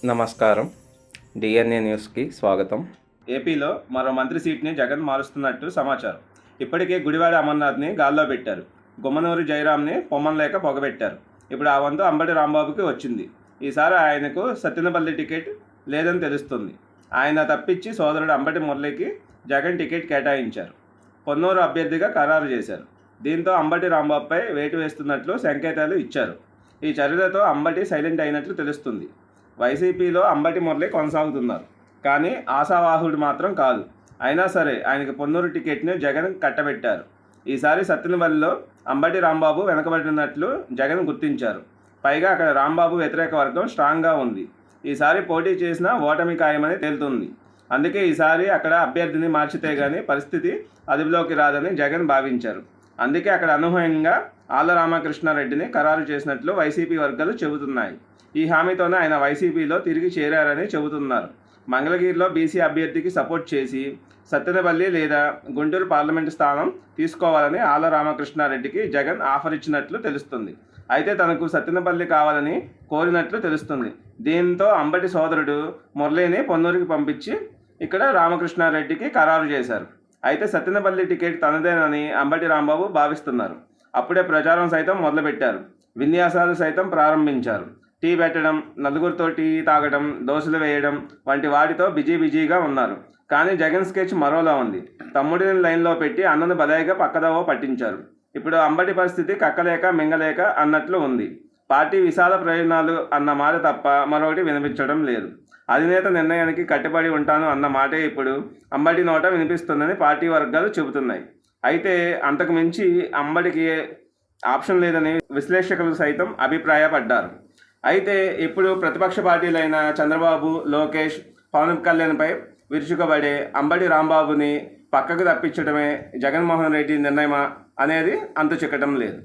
నమస్కారం. డిఎన్ఏ న్యూస్కి స్వాగతం. ఏపీలో మరో మంత్రి సీట్ని జగన్ మారుస్తున్నట్టు సమాచారం. ఇప్పటికే గుడివాడ అమర్నాథ్ని గాల్లో పెట్టారు. గుమ్మనూరు జయరాంని పొమ్మనలేక పొగబెట్టారు. ఇప్పుడు ఆ వంతు అంబటి రాంబాబుకి వచ్చింది. ఈసారి ఆయనకు సత్తెనపల్లి టికెట్ లేదని తెలుస్తుంది. ఆయన తప్పించి సోదరుడు అంబటి మురళికి జగన్ టికెట్ కేటాయించారు. పొన్నూరు అభ్యర్థిగా ఖరారు చేశారు. దీంతో అంబటి రాంబాబుపై వేటు వేస్తున్నట్లు సంకేతాలు ఇచ్చారు. ఈ చర్యలతో అంబటి సైలెంట్ అయినట్లు తెలుస్తుంది. వైసీపీలో అంబటి మురళి కొనసాగుతున్నారు, కానీ ఆశావాహుడు మాత్రం కాదు. అయినా సరే ఆయనకి పొన్నూరు టికెట్ను జగన్ కట్టబెట్టారు. ఈసారి సత్తెనపల్లిలో అంబటి రాంబాబు వెనకబడినట్లు జగన్ గుర్తించారు. పైగా అక్కడ రాంబాబు వ్యతిరేక వర్గం స్ట్రాంగ్గా ఉంది. ఈసారి పోటీ చేసినా ఓటమి ఖాయమని తేలుతుంది. అందుకే ఈసారి అక్కడ అభ్యర్థిని మార్చితే గానీ పరిస్థితి అదుపులోకి రాదని జగన్ భావించారు. అందుకే అక్కడ అనూహ్యంగా ఆళ్ల రామకృష్ణారెడ్డిని ఖరారు చేసినట్లు వైసీపీ వర్గాలు చెబుతున్నాయి. ఈ హామీతోనే ఆయన వైసీపీలో తిరిగి చేరారని చెబుతున్నారు. మంగళగిరిలో బీసీ అభ్యర్థికి సపోర్ట్ చేసి సత్తెనపల్లి లేదా గుంటూరు పార్లమెంటు స్థానం తీసుకోవాలని ఆళ్ల రామకృష్ణారెడ్డికి జగన్ ఆఫర్ ఇచ్చినట్లు తెలుస్తుంది. అయితే తనకు సత్తెనపల్లి కావాలని కోరినట్లు తెలుస్తుంది. దీంతో అంబటి సోదరుడు మురళిని పొన్నూరుకి పంపించి ఇక్కడ రామకృష్ణారెడ్డికి ఖరారు చేశారు. అయితే సత్తెనపల్లి టికెట్ తనదేనని అంబటి రాంబాబు భావిస్తున్నారు. అప్పుడే ప్రచారం సైతం మొదలుపెట్టారు. విన్యాసాలు సైతం ప్రారంభించారు. టీ పెట్టడం, నలుగురితో టీ తాగడం, దోశలు వేయడం వంటి వాటితో బిజీగా ఉన్నారు. కానీ జగన్ స్కెచ్ మరోలా ఉంది. తమ్ముడిని లైన్లో పెట్టి అన్నను బదాయిగా పక్కదోవ పట్టించారు. ఇప్పుడు అంబటి పరిస్థితి కక్కలేక మింగలేక అన్నట్లు ఉంది. పార్టీ విశాల ప్రయోజనాలు అన్న మాట తప్ప మరొకటి వినిపించడం లేదు. అధినేత నిర్ణయానికి కట్టుబడి ఉంటాను అన్న మాటే ఇప్పుడు అంబటి నోట వినిపిస్తుందని పార్టీ వర్గాలు చెబుతున్నాయి. అయితే అంతకు మించి అంబటికి ఆప్షన్ లేదని విశ్లేషకులు సైతం అభిప్రాయపడ్డారు. అయితే ఇప్పుడు ప్రతిపక్ష పార్టీలైన చంద్రబాబు, లోకేష్, పవన్ కళ్యాణ్పై విరుచుకుపడే అంబటి రాంబాబుని పక్కకు తప్పించడమే జగన్మోహన్ రెడ్డి నిర్ణయమా అనేది అంతు చిక్కడం లేదు.